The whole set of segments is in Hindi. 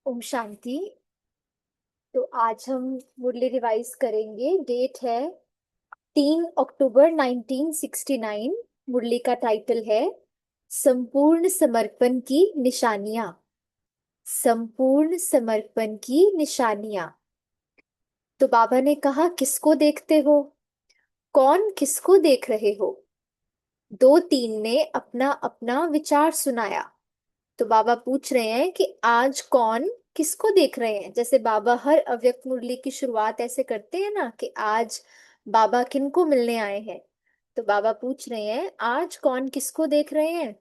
ओम शांति। तो आज हम मुरली रिवाइज करेंगे। डेट है 3 अक्टूबर 1969। मुरली का टाइटल है संपूर्ण समर्पण की निशानियां। संपूर्ण समर्पण की निशानियां। तो बाबा ने कहा, किसको देखते हो? कौन किसको देख रहे हो? दो तीन ने अपना अपना विचार सुनाया। तो बाबा पूछ रहे हैं कि आज कौन किसको देख रहे हैं। जैसे बाबा हर अव्यक्त मुरली की शुरुआत ऐसे करते हैं ना कि आज बाबा किनको मिलने आए हैं। तो बाबा पूछ रहे हैं आज कौन किसको देख रहे हैं।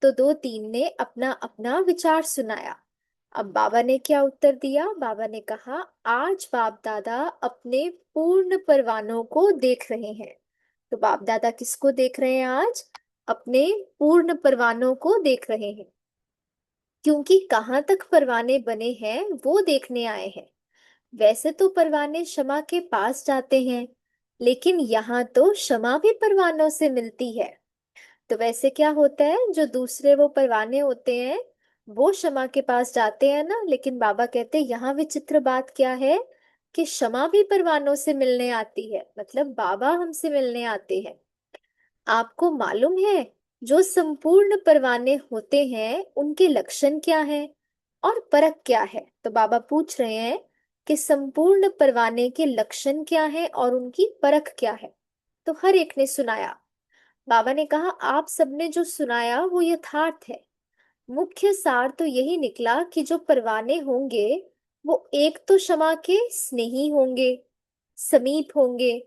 तो दो तीन ने अपना अपना विचार सुनाया। अब बाबा ने क्या उत्तर दिया? बाबा ने कहा, आज बाप दादा अपने पूर्ण परवानों को देख रहे हैं। तो बाप दादा किसको देख रहे हैं आज? अपने पूर्ण परवानों को देख रहे हैं। क्योंकि कहाँ तक परवाने बने हैं वो देखने आए हैं। वैसे तो परवाने शमा के पास जाते हैं, लेकिन यहाँ तो शमा भी परवानों से मिलती है। तो वैसे क्या होता है, जो दूसरे वो परवाने होते हैं वो शमा के पास जाते हैं ना, लेकिन बाबा कहते हैं यहाँ विचित्र बात क्या है कि शमा भी परवानों से मिलने आती है, मतलब बाबा हमसे मिलने आते हैं। आपको मालूम है जो संपूर्ण परवाने होते हैं उनके लक्षण क्या है और परख क्या है? तो बाबा पूछ रहे हैं कि संपूर्ण परवाने के लक्षण क्या है और उनकी परख क्या है। तो हर एक ने सुनाया। बाबा ने कहा, आप सबने जो सुनाया वो यथार्थ है। मुख्य सार तो यही निकला कि जो परवाने होंगे वो एक तो क्षमा के स्नेही होंगे, समीप होंगे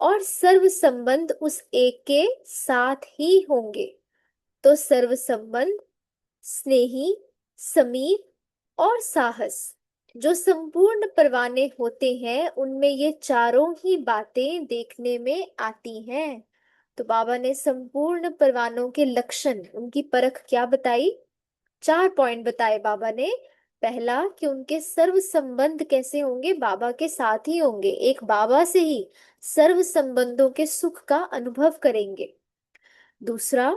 और सर्व संबंध उस एक के साथ ही होंगे। तो सर्व संबंध, स्नेही, समीप और साहस, जो संपूर्ण परवाने होते हैं उनमें ये चारों ही बातें देखने में आती हैं। तो बाबा ने संपूर्ण परवानों के लक्षण, उनकी परख क्या बताई? 4 पॉइंट बताए बाबा ने। पहला कि उनके सर्व संबंध कैसे होंगे? बाबा के साथ ही होंगे, एक बाबा से ही सर्व संबंधों के सुख का अनुभव करेंगे। दूसरा,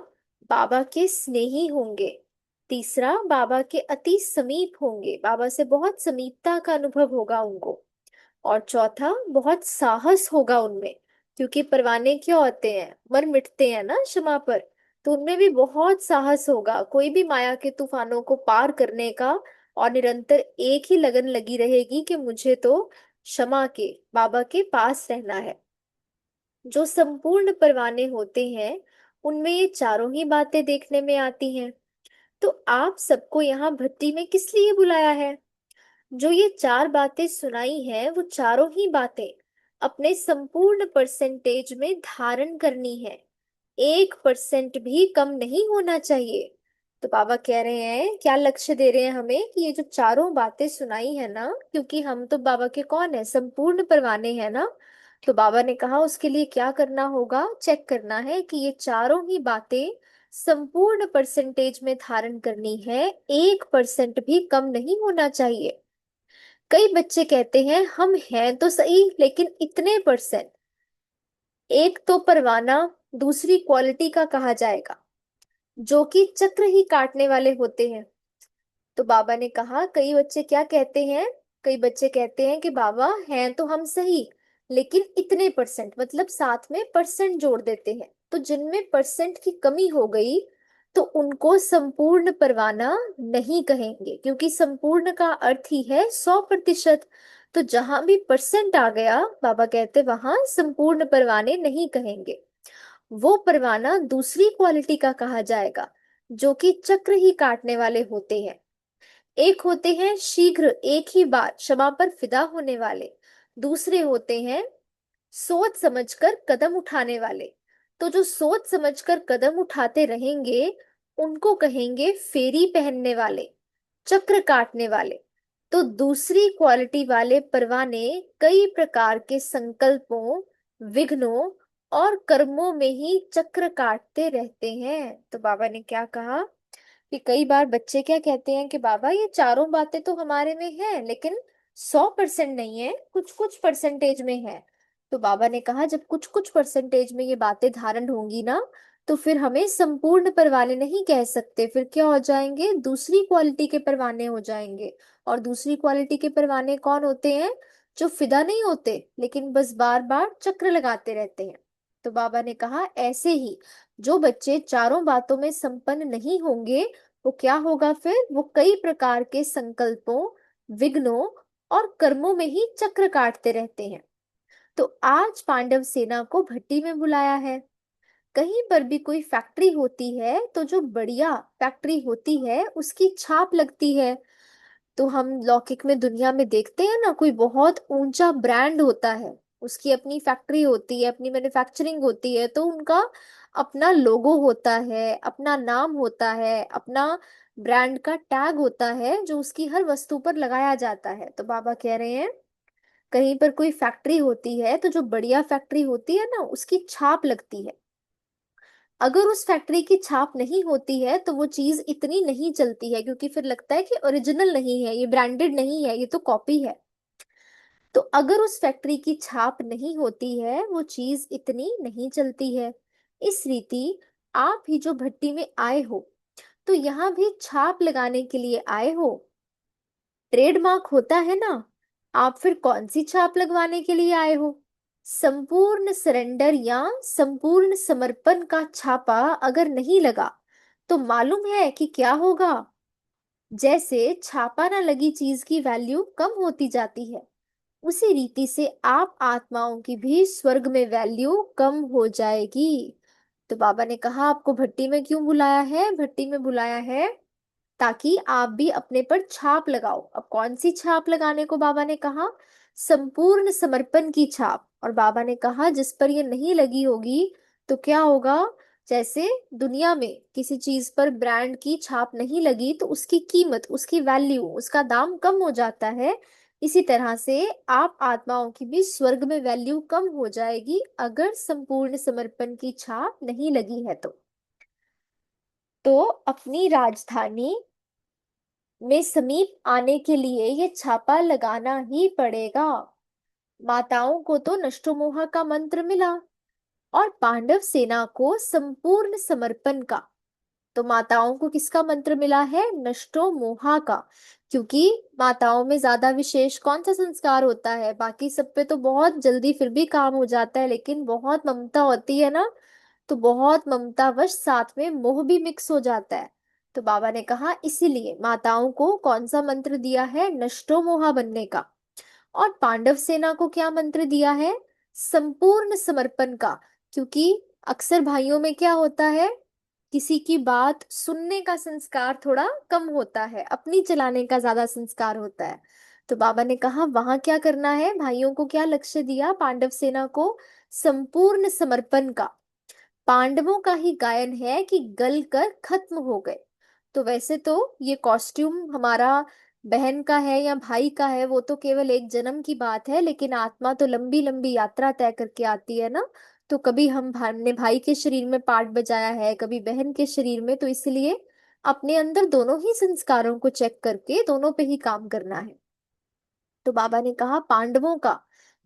बाबा के स्नेही होंगे। तीसरा, बाबा के अति समीप होंगे, बाबा से बहुत समीपता का अनुभव होगा उनको। और चौथा, बहुत साहस होगा उनमें, क्योंकि परवाने क्या होते हैं, मर मिटते हैं ना क्षमा पर। तो उनमें भी बहुत साहस होगा, कोई भी माया के तूफानों को पार करने का। और निरंतर एक ही लगन लगी रहेगी कि मुझे तो क्षमा के बाबा के पास रहना है। जो संपूर्ण परवाने होते हैं उनमें ये चारों ही बातें देखने में आती हैं। तो आप सबको यहाँ भट्टी में किस लिए बुलाया है? जो ये चार बातें सुनाई हैं वो चारों ही बातें अपने संपूर्ण परसेंटेज में धारण करनी है। 1% भी कम नहीं होना चाहिए। तो बाबा कह रहे हैं, क्या लक्ष्य दे रहे हैं हमें कि ये जो चारों बातें सुनाई है ना, क्योंकि हम तो बाबा के कौन है, संपूर्ण परवाने हैं ना। तो बाबा ने कहा उसके लिए क्या करना होगा, चेक करना है कि ये चारों ही बातें संपूर्ण परसेंटेज में धारण करनी है। 1% भी कम नहीं होना चाहिए। कई बच्चे कहते हैं हम हैं तो सही लेकिन इतने परसेंट। एक तो परवाना दूसरी क्वालिटी का कहा जाएगा, जो कि चक्र ही काटने वाले होते हैं। तो बाबा ने कहा, कई बच्चे क्या कहते हैं, कई बच्चे कहते हैं कि बाबा हैं तो हम सही लेकिन इतने परसेंट, मतलब साथ में परसेंट जोड़ देते हैं। तो जिनमें परसेंट की कमी हो गई तो उनको संपूर्ण परवाना नहीं कहेंगे, क्योंकि संपूर्ण का अर्थ ही है 100%। तो जहां भी परसेंट आ गया बाबा कहते वहां संपूर्ण परवाने नहीं कहेंगे। वो परवाना दूसरी क्वालिटी का कहा जाएगा, जो कि चक्र ही काटने वाले होते हैं। एक होते हैं शीघ्र एक ही बार क्षमा पर फिदा होने वाले, दूसरे होते हैं सोच समझकर कदम उठाने वाले। तो जो सोच समझकर कदम उठाते रहेंगे उनको कहेंगे फेरी पहनने वाले, चक्र काटने वाले। तो दूसरी क्वालिटी वाले परवाने कई प्रकार के संकल्पों, विघ्नों और कर्मों में ही चक्र काटते रहते हैं। तो बाबा ने क्या कहा कि कई बार बच्चे क्या कहते हैं कि बाबा ये चारों बातें तो हमारे में है लेकिन 100% नहीं है, कुछ कुछ परसेंटेज में है। तो बाबा ने कहा जब कुछ कुछ परसेंटेज में ये बातें धारण होंगी ना, तो फिर हमें संपूर्ण परवाने नहीं कह सकते, फिर क्या हो जाएंगे, दूसरी क्वालिटी के परवाने हो जाएंगे। और दूसरी क्वालिटी के परवाने कौन होते हैं? जो फिदा नहीं होते लेकिन बस बार बार चक्र लगाते रहते हैं। तो बाबा ने कहा ऐसे ही जो बच्चे चारों बातों में संपन्न नहीं होंगे, वो क्या होगा फिर, वो कई प्रकार के संकल्पों, विघ्नों और कर्मों में ही चक्र काटते रहते हैं। तो आज पांडव सेना को भट्टी में बुलाया है। कहीं पर भी कोई फैक्ट्री होती है तो जो बढ़िया फैक्ट्री होती है उसकी छाप लगती है। तो हम लौकिक में दुनिया में देखते हैं ना, कोई बहुत ऊंचा ब्रांड होता है, उसकी अपनी फैक्ट्री होती है, अपनी मैन्युफैक्चरिंग होती है, तो उनका अपना लोगो होता है, अपना नाम होता है, अपना ब्रांड का टैग होता है जो उसकी हर वस्तु पर लगाया जाता है। तो बाबा कह रहे हैं कहीं पर कोई फैक्ट्री होती है तो जो बढ़िया फैक्ट्री होती है ना उसकी छाप लगती है। अगर उस फैक्ट्री की छाप नहीं होती है तो वो चीज इतनी नहीं चलती है, क्योंकि फिर लगता है कि ओरिजिनल नहीं है, ये ब्रांडेड नहीं है, ये तो कॉपी है। तो अगर उस फैक्ट्री की छाप नहीं होती है वो चीज इतनी नहीं चलती है। इस रीति आप भी जो भट्टी में आए हो तो यहाँ भी छाप लगाने के लिए आए हो। ट्रेडमार्क होता है ना, आप फिर कौन सी छाप लगवाने के लिए आए हो? संपूर्ण सरेंडर या संपूर्ण समर्पण का छापा अगर नहीं लगा तो मालूम है कि क्या होगा? जैसे छापा ना लगी चीज की वैल्यू कम होती जाती है, उसी रीति से आप आत्माओं की भी स्वर्ग में वैल्यू कम हो जाएगी। तो बाबा ने कहा आपको भट्टी में क्यों बुलाया है? भट्टी में बुलाया है ताकि आप भी अपने पर छाप लगाओ। अब कौन सी छाप लगाने को बाबा ने कहा? संपूर्ण समर्पण की छाप। और बाबा ने कहा जिस पर ये नहीं लगी होगी तो क्या होगा? जैसे दुनिया में किसी चीज पर ब्रांड की छाप नहीं लगी तो उसकी कीमत, उसकी वैल्यू, उसका दाम कम हो जाता है। इसी तरह से आप आत्माओं की भी स्वर्ग में वैल्यू कम हो जाएगी अगर संपूर्ण समर्पण की छाप नहीं लगी है तो अपनी राजधानी में समीप आने के लिए ये छापा लगाना ही पड़ेगा। माताओं को तो नष्टोमोह का मंत्र मिला और पांडव सेना को संपूर्ण समर्पण का। तो माताओं को किसका मंत्र मिला है? नष्टो मोहा का। क्योंकि माताओं में ज्यादा विशेष कौन सा संस्कार होता है? बाकी सब पे तो बहुत जल्दी फिर भी काम हो जाता है, लेकिन बहुत ममता होती है ना, तो बहुत ममतावश साथ में मोह भी मिक्स हो जाता है। तो बाबा ने कहा इसीलिए माताओं को कौन सा मंत्र दिया है? नष्टो मोहा बनने का। और पांडव सेना को क्या मंत्र दिया है? संपूर्ण समर्पण का। क्योंकि अक्सर भाइयों में क्या होता है, किसी की बात सुनने का संस्कार थोड़ा कम होता है, अपनी चलाने का ज्यादा संस्कार होता है। तो बाबा ने कहा वहां क्या करना है, भाइयों को क्या लक्ष्य दिया पांडव सेना को? संपूर्ण समर्पण का। पांडवों का ही गायन है कि गल कर खत्म हो गए। तो वैसे तो ये कॉस्ट्यूम हमारा बहन का है या भाई का है, वो तो केवल एक जन्म की बात है, लेकिन आत्मा तो लंबी लंबी यात्रा तय करके आती है ना। तो कभी हमने भाई के शरीर में पार्ट बजाया है, कभी बहन के शरीर में, तो इसलिए अपने अंदर दोनों ही संस्कारों को चेक करके दोनों पे ही काम करना है। तो बाबा ने कहा पांडवों का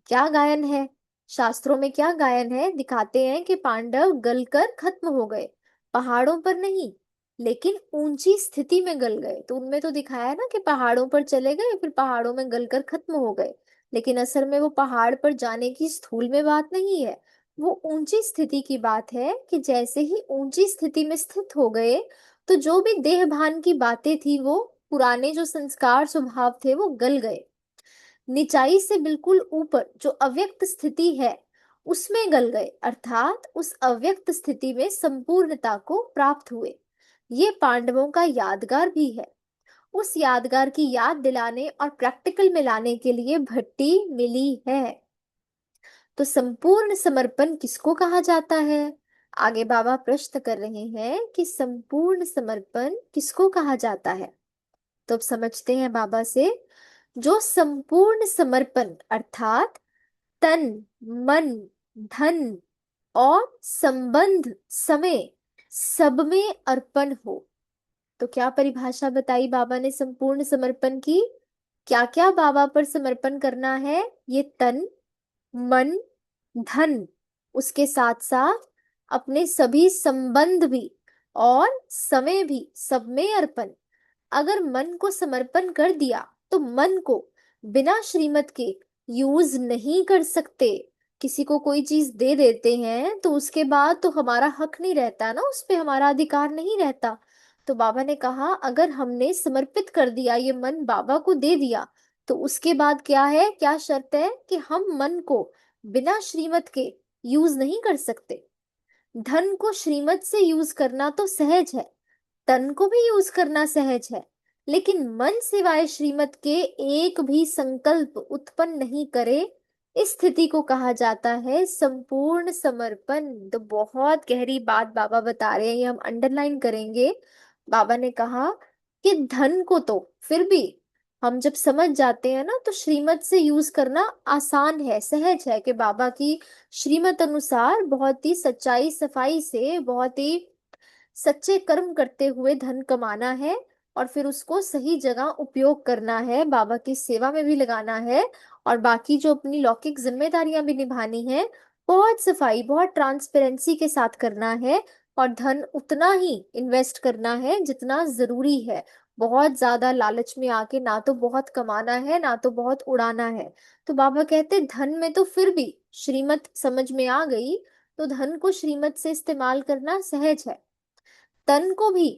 क्या गायन है? शास्त्रों में क्या गायन है? दिखाते हैं कि पांडव गलकर खत्म हो गए, पहाड़ों पर नहीं लेकिन ऊंची स्थिति में गल गए। तो उनमें तो दिखाया है ना कि पहाड़ों पर चले गए फिर पहाड़ों में गलकर खत्म हो गए, लेकिन असल में वो पहाड़ पर जाने की स्थूल में बात नहीं है, वो ऊंची स्थिति की बात है कि जैसे ही ऊंची स्थिति में स्थित हो गए तो जो भी देह भान की बातें थी, वो पुराने जो संस्कार स्वभाव थे वो गल गए। निचाई से बिल्कुल ऊपर जो अव्यक्त स्थिति है उसमें गल गए, अर्थात उस अव्यक्त स्थिति में संपूर्णता को प्राप्त हुए। ये पांडवों का यादगार भी है। उस यादगार की याद दिलाने और प्रैक्टिकल में लाने के लिए भट्टी मिली है। तो संपूर्ण समर्पण किसको कहा जाता है? आगे बाबा प्रश्न कर रहे हैं कि संपूर्ण समर्पण किसको कहा जाता है। तो अब समझते हैं बाबा से। जो संपूर्ण समर्पण अर्थात तन, मन, धन और संबंध, समय सब में अर्पण हो। तो क्या परिभाषा बताई बाबा ने संपूर्ण समर्पण की? क्या क्या बाबा पर समर्पण करना है? ये तन, मन, धन, उसके साथ साथ अपने सभी संबंध भी और समय भी सब में अर्पण। अगर मन को समर्पण कर दिया तो मन को बिना श्रीमत के यूज नहीं कर सकते। किसी को कोई चीज दे देते हैं तो उसके बाद तो हमारा हक नहीं रहता ना, उस पे हमारा अधिकार नहीं रहता। तो बाबा ने कहा अगर हमने समर्पित कर दिया, ये मन बाबा को दे दिया, तो उसके बाद क्या है, क्या शर्त है कि हम मन को बिना श्रीमत के यूज नहीं कर सकते। धन को श्रीमत से यूज करना तो सहज है, तन को भी यूज करना सहज है, लेकिन मन सिवाय श्रीमत के एक भी संकल्प उत्पन्न नहीं करे, इस स्थिति को कहा जाता है संपूर्ण समर्पण। तो बहुत गहरी बात बाबा बता रहे हैं, ये हम अंडरलाइन करेंगे। बाबा ने कहा कि धन को तो फिर भी हम जब समझ जाते हैं ना, तो श्रीमत से यूज करना आसान है, सहज है, कि बाबा की श्रीमत अनुसार बहुत ही सच्चाई सफाई से, बहुत ही सच्चे कर्म करते हुए धन कमाना है और फिर उसको सही जगह उपयोग करना है, बाबा की सेवा में भी लगाना है, और बाकी जो अपनी लौकिक जिम्मेदारियां भी निभानी है, बहुत सफाई बहुत ट्रांसपेरेंसी के साथ करना है। और धन उतना ही इन्वेस्ट करना है जितना जरूरी है, बहुत ज्यादा लालच में आके ना तो बहुत कमाना है ना तो बहुत उड़ाना है। तो बाबा कहते धन में तो फिर भी श्रीमत समझ में आ गई, तो धन को श्रीमत से इस्तेमाल करना सहज है। तन को भी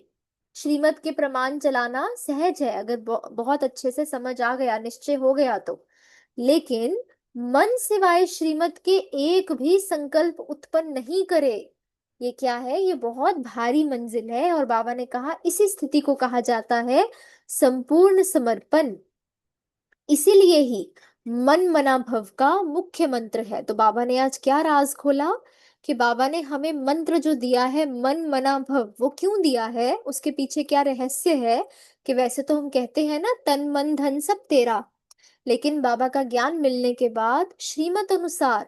श्रीमत के प्रमाण चलाना सहज है, अगर बहुत अच्छे से समझ आ गया, निश्चय हो गया तो। लेकिन मन सिवाय श्रीमत के एक भी संकल्प उत्पन्न नहीं करे, ये क्या है, ये बहुत भारी मंजिल है। और बाबा ने कहा इसी स्थिति को कहा जाता है संपूर्ण समर्पण। इसीलिए ही मन मना भव का मुख्य मंत्र है। तो बाबा ने आज क्या राज खोला कि बाबा ने हमें मंत्र जो दिया है मन मना भव, वो क्यों दिया है, उसके पीछे क्या रहस्य है। कि वैसे तो हम कहते हैं ना तन मन धन सब तेरा, लेकिन बाबा का ज्ञान मिलने के बाद श्रीमत अनुसार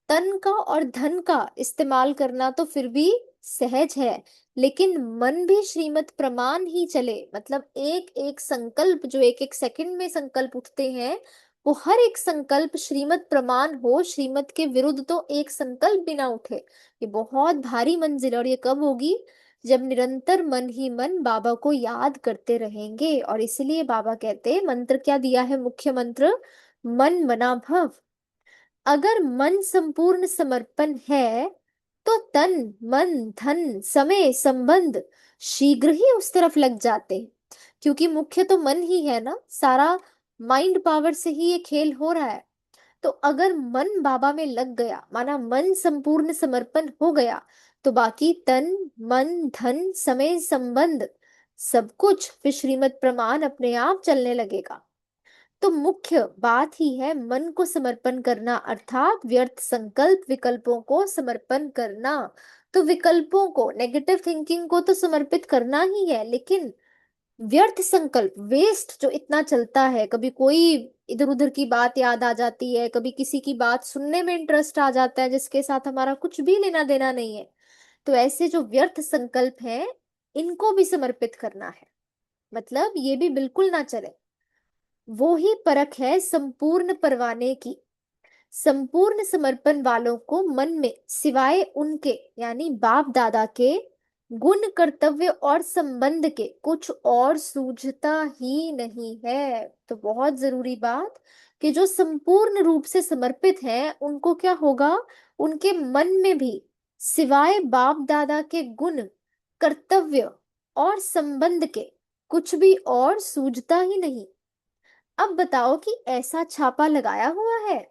तन का और धन का इस्तेमाल करना तो फिर भी सहज है, लेकिन मन भी श्रीमत प्रमाण ही चले। मतलब एक एक संकल्प जो एक एक सेकंड में संकल्प उठते हैं, वो हर एक संकल्प श्रीमत प्रमाण हो, श्रीमत के विरुद्ध तो एक संकल्प भी ना उठे। ये बहुत भारी मंजिल, और ये कब होगी, जब निरंतर मन ही मन बाबा को याद करते रहेंगे। और इसलिए बाबा कहते हैं मंत्र क्या दिया है, मुख्य मंत्र मन मना भव। अगर मन संपूर्ण समर्पण है तो तन मन धन समय संबंध शीघ्र ही उस तरफ लग जाते हैं, क्योंकि मुख्य तो मन ही है ना, सारा माइंड पावर से ही ये खेल हो रहा है। तो अगर मन बाबा में लग गया, माना मन संपूर्ण समर्पण हो गया, तो बाकी तन मन धन समय संबंध सब कुछ फिर श्रीमत प्रमाण अपने आप चलने लगेगा। तो मुख्य बात ही है मन को समर्पण करना, अर्थात व्यर्थ संकल्प विकल्पों को समर्पण करना। तो विकल्पों को, नेगेटिव थिंकिंग को तो समर्पित करना ही है, लेकिन व्यर्थ संकल्प, वेस्ट जो इतना चलता है, कभी कोई इधर उधर की बात याद आ जाती है, कभी किसी की बात सुनने में इंटरेस्ट आ जाता है जिसके साथ हमारा कुछ भी लेना देना नहीं है, तो ऐसे जो व्यर्थ संकल्प हैं इनको भी समर्पित करना है। मतलब ये भी बिल्कुल ना चले। वो ही परख है संपूर्ण परवाने की। संपूर्ण समर्पण वालों को मन में सिवाय उनके यानी बाप दादा के गुण कर्तव्य और संबंध के कुछ और सूझता ही नहीं है। तो बहुत जरूरी बात कि जो संपूर्ण रूप से समर्पित हैं उनको क्या होगा, उनके मन में भी सिवाय बाप दादा के गुण कर्तव्य और संबंध के कुछ भी और सूझता ही नहीं। अब बताओ कि ऐसा छापा लगाया हुआ है,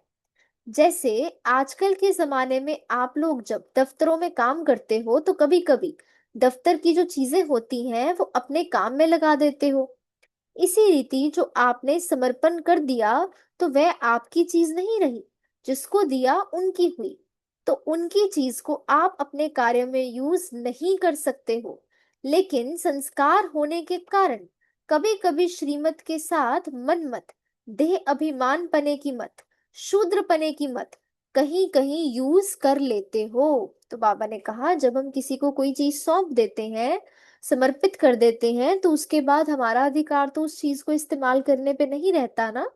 जैसे आजकल के जमाने में आप लोग जब दफ्तरों में काम करते हो तो कभी कभी दफ्तर की जो चीजें होती हैं वो अपने काम में लगा देते हो। इसी रीति जो आपने समर्पण कर दिया तो वह आपकी चीज नहीं रही, जिसको दिया उनकी हुई। तो उनकी चीज को आप अपने कार्य में यूज नहीं कर सकते हो, लेकिन संस्कार होने के कारण कभी कभी श्रीमत के साथ मन मत, देह अभिमान पने की मत, शूद्र पने की मत कहीं कहीं यूज कर लेते हो। तो बाबा ने कहा जब हम किसी को कोई चीज सौंप देते हैं, समर्पित कर देते हैं, तो उसके बाद हमारा अधिकार तो उस चीज को इस्तेमाल करने पे नहीं रहता ना।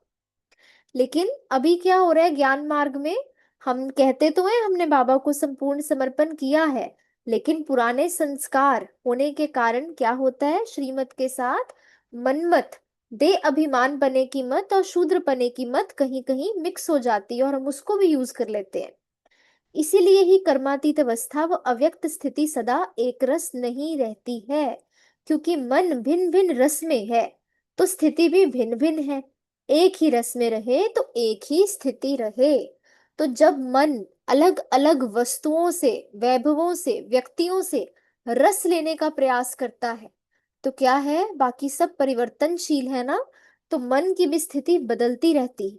लेकिन अभी क्या हो रहा है ज्ञान मार्ग में, हम कहते तो हैं हमने बाबा को संपूर्ण समर्पण किया है, लेकिन पुराने संस्कार होने के कारण क्या होता है, श्रीमत के साथ मनमत, दे अभिमान पने की मत और शूद्र पने की मत कहीं कहीं मिक्स हो जाती है और हम उसको भी यूज कर लेते हैं। इसीलिए ही कर्मातीत अवस्था व अव्यक्त स्थिति सदा एक रस नहीं रहती है, क्योंकि मन भिन्न भिन्न रस में है तो स्थिति भी भिन्न भिन्न है। एक ही रस में रहे तो एक ही स्थिति रहे। तो जब मन अलग अलग वस्तुओं से, वैभवों से, व्यक्तियों से रस लेने का प्रयास करता है, तो क्या है, बाकी सब परिवर्तनशील है ना, तो मन की भी स्थिति बदलती रहती है।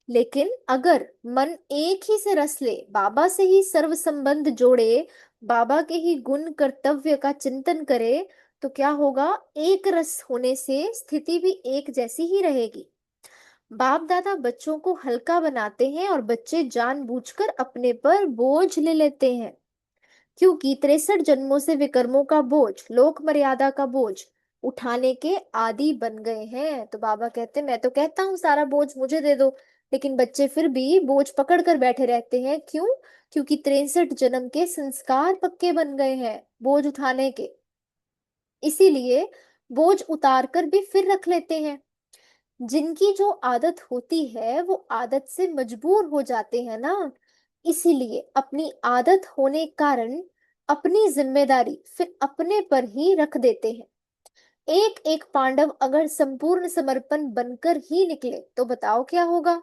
लेकिन अगर मन एक ही से रस ले, बाबा से ही सर्व संबंध जोड़े, बाबा के ही गुण कर्तव्य का चिंतन करे, तो क्या होगा, एक रस होने से स्थिति भी एक जैसी ही रहेगी। बाप दादा बच्चों को हल्का बनाते हैं और बच्चे जानबूझकर अपने पर बोझ ले लेते हैं, क्योंकि 63 जन्मों से विकर्मों का बोझ, लोक मर्यादा का बोझ उठाने के आदी बन गए हैं। तो बाबा कहते, मैं तो कहता हूँ सारा बोझ मुझे दे दो, लेकिन बच्चे फिर भी बोझ पकड़ कर बैठे रहते हैं। क्यों? क्योंकि 63 जन्म के संस्कार पक्के बन गए हैं बोझ उठाने के। इसीलिए बोझ उतार कर भी फिर रख लेते हैं। जिनकी जो आदत होती है वो आदत से मजबूर हो जाते हैं ना, इसीलिए अपनी आदत होने कारण अपनी जिम्मेदारी फिर अपने पर ही रख देते हैं। एक एक पांडव अगर संपूर्ण समर्पण बनकर ही निकले तो बताओ क्या होगा।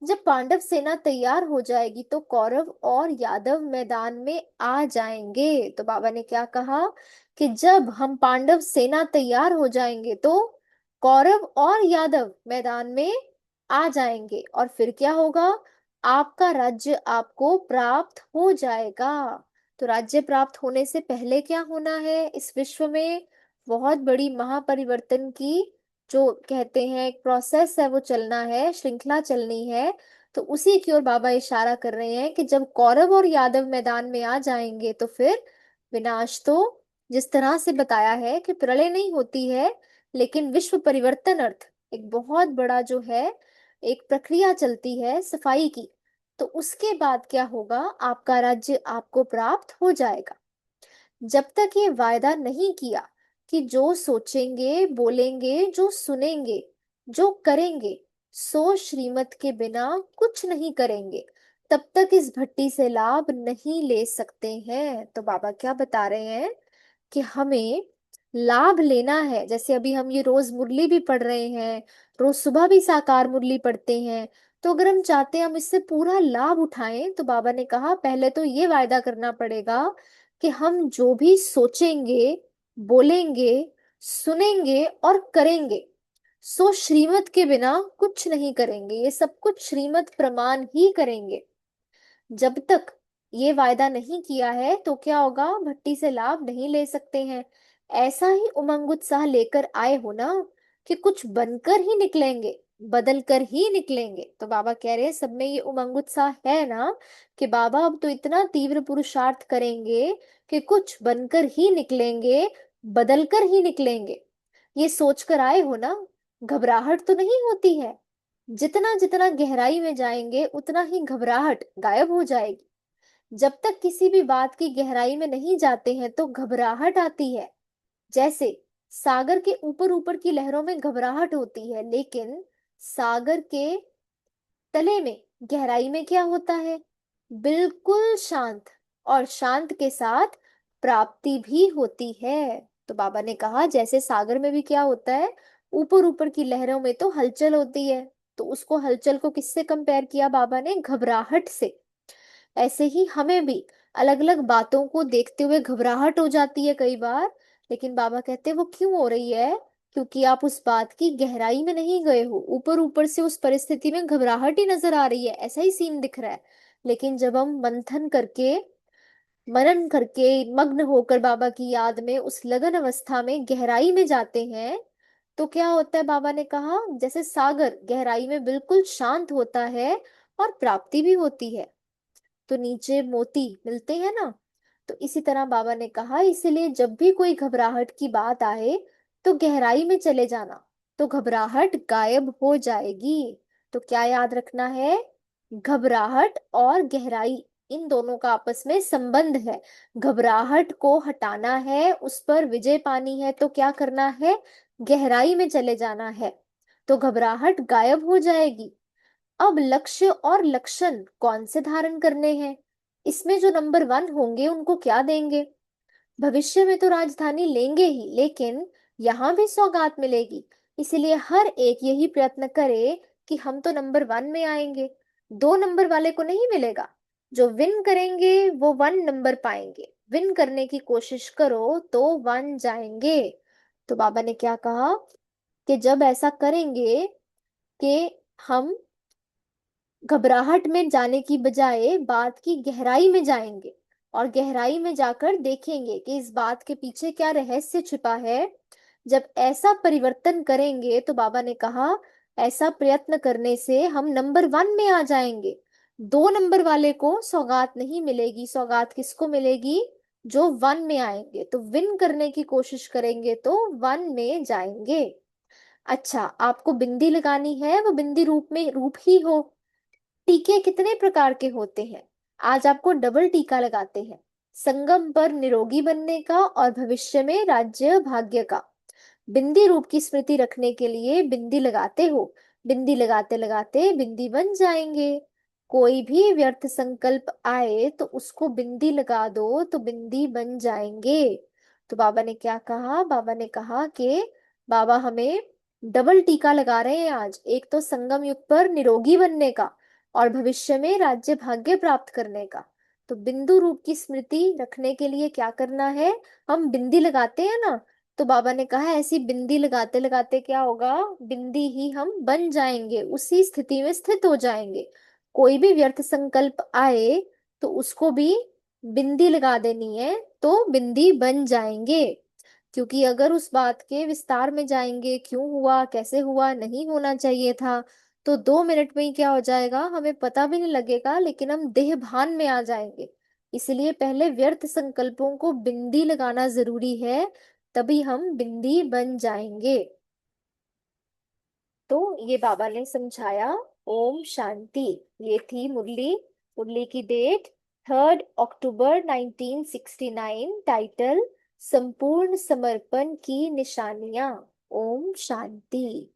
जब पांडव सेना तैयार हो जाएगी तो कौरव और यादव मैदान में आ जाएंगे। तो बाबा ने क्या कहा कि जब हम पांडव सेना तैयार हो जाएंगे तो कौरव और यादव मैदान में आ जाएंगे, और फिर क्या होगा, आपका राज्य आपको प्राप्त हो जाएगा। तो राज्य प्राप्त होने से पहले क्या होना है, इस विश्व में बहुत बड़ी महापरिवर्तन की जो कहते हैं एक प्रोसेस है वो चलना है, श्रृंखला चलनी है। तो उसी की ओर बाबा इशारा कर रहे हैं कि जब कौरव और यादव मैदान में आ जाएंगे तो फिर विनाश तो जिस तरह से बताया है कि प्रलय नहीं होती है, लेकिन विश्व परिवर्तन अर्थ एक बहुत बड़ा जो है एक प्रक्रिया चलती है सफाई की। तो उसके बाद क्या होगा, आपका राज्य आपको प्राप्त हो जाएगा। जब तक ये वायदा नहीं किया कि जो सोचेंगे, बोलेंगे, जो सुनेंगे, जो करेंगे, सो श्रीमत के बिना कुछ नहीं करेंगे, तब तक इस भट्टी से लाभ नहीं ले सकते हैं। तो बाबा क्या बता रहे हैं कि हमें लाभ लेना है। जैसे अभी हम ये रोज मुरली भी पढ़ रहे हैं, रोज सुबह भी साकार मुरली पढ़ते हैं, तो अगर हम चाहते हैं हम इससे पूरा लाभ उठाएं तो बाबा ने कहा पहले तो ये वायदा करना पड़ेगा कि हम जो भी सोचेंगे, बोलेंगे, सुनेंगे और करेंगे, सो श्रीमत के बिना कुछ नहीं करेंगे, ये सब कुछ श्रीमत प्रमाण ही करेंगे। जब तक ये वायदा नहीं किया है तो क्या होगा, भट्टी से लाभ नहीं ले सकते हैं। ऐसा ही उमंग उत्साह लेकर आए हो ना कि कुछ बनकर ही निकलेंगे, बदल कर ही निकलेंगे। तो बाबा कह रहे हैं सब में ये उमंग उत्साह है ना कि बाबा अब तो इतना तीव्र पुरुषार्थ करेंगे कि कुछ बनकर ही निकलेंगे, बदल कर ही निकलेंगे। ये सोच कर आए हो ना, घबराहट तो नहीं होती है। जितना जितना गहराई में जाएंगे उतना ही घबराहट गायब हो जाएगी। जब तक किसी भी बात की गहराई में नहीं जाते हैं तो घबराहट आती है। जैसे सागर के ऊपर ऊपर की लहरों में घबराहट होती है, लेकिन सागर के तले में, गहराई में क्या होता है, बिल्कुल शांत, और शांत के साथ प्राप्ति भी होती है। तो बाबा ने कहा जैसे सागर में भी क्या होता है, ऊपर ऊपर की लहरों में तो हलचल होती है, तो उसको हलचल को किससे कंपेयर किया बाबा ने, घबराहट से। ऐसे ही हमें भी अलग अलग बातों को देखते हुए घबराहट हो जाती है कई बार, लेकिन बाबा कहते हैं वो क्यों हो रही है, क्योंकि आप उस बात की गहराई में नहीं गए हो, ऊपर ऊपर से उस परिस्थिति में घबराहट ही नजर आ रही है, ऐसा ही सीन दिख रहा है। लेकिन जब हम मंथन करके, मनन करके, मग्न होकर बाबा की याद में उस लगन अवस्था में गहराई में जाते हैं, तो क्या होता है, बाबा ने कहा जैसे सागर गहराई में बिल्कुल शांत होता है और प्राप्ति भी होती है, तो नीचे मोती मिलते हैं ना। तो इसी तरह बाबा ने कहा इसीलिए जब भी कोई घबराहट की बात आए तो गहराई में चले जाना, तो घबराहट गायब हो जाएगी। तो क्या याद रखना है, घबराहट और गहराई, इन दोनों का आपस में संबंध है। घबराहट को हटाना है, उस पर विजय पानी है, तो क्या करना है? गहराई में चले जाना है, तो घबराहट गायब हो जाएगी। अब लक्ष्य और लक्षण कौन से धारण करने हैं? इसमें जो नंबर 1 होंगे उनको क्या देंगे? भविष्य में तो राजधानी लेंगे ही, लेकिन यहाँ भी सौगात मिलेगी। इसीलिए हर एक यही प्रयत्न करे कि हम तो नंबर 1 में आएंगे, 2 नंबर वाले को नहीं मिलेगा। जो विन करेंगे वो 1 नंबर पाएंगे, विन करने की कोशिश करो तो 1 जाएंगे। तो बाबा ने क्या कहा कि जब ऐसा करेंगे कि हम घबराहट में जाने की बजाय बात की गहराई में जाएंगे, और गहराई में जाकर देखेंगे कि इस बात के पीछे क्या रहस्य छिपा है। जब ऐसा परिवर्तन करेंगे तो बाबा ने कहा ऐसा प्रयत्न करने से हम नंबर 1 में आ जाएंगे। 2 नंबर वाले को सौगात नहीं मिलेगी, सौगात किसको मिलेगी? जो 1 में आएंगे। तो विन करने की कोशिश करेंगे तो 1 में जाएंगे। अच्छा, आपको बिंदी लगानी है, वो बिंदी रूप में रूप ही हो। टीके कितने प्रकार के होते हैं? आज आपको डबल टीका लगाते हैं, संगम पर निरोगी बनने का और भविष्य में राज्य भाग्य का। बिंदी रूप की स्मृति रखने के लिए बिंदी लगाते हो, बिंदी लगाते लगाते बिंदी बन जाएंगे। कोई भी व्यर्थ संकल्प आए तो उसको बिंदी लगा दो तो बिंदी बन जाएंगे। तो बाबा ने क्या कहा? बाबा ने कहा कि बाबा हमें डबल टीका लगा रहे हैं आज, एक तो संगम युग पर निरोगी बनने का और भविष्य में राज्य भाग्य प्राप्त करने का। तो बिंदु रूप की स्मृति रखने के लिए क्या करना है? हम बिंदी लगाते हैं ना, तो बाबा ने कहा ऐसी बिंदी लगाते लगाते क्या होगा? बिंदी ही हम बन जाएंगे, उसी स्थिति में स्थित हो जाएंगे। कोई भी व्यर्थ संकल्प आए तो उसको भी बिंदी लगा देनी है, तो बिंदी बन जाएंगे। क्योंकि अगर उस बात के विस्तार में जाएंगे, क्यों हुआ, कैसे हुआ, नहीं होना चाहिए था, तो 2 मिनट में ही क्या हो जाएगा हमें पता भी नहीं लगेगा, लेकिन हम देह भान में आ जाएंगे। इसलिए पहले व्यर्थ संकल्पों को बिंदी लगाना जरूरी है, तभी हम बिंदी बन जाएंगे। तो ये बाबा ने समझाया। ओम शांति। ये थी मुरली। मुरली की डेट 3 अक्टूबर 1969। टाइटल संपूर्ण समर्पण की निशानियां। ओम शांति।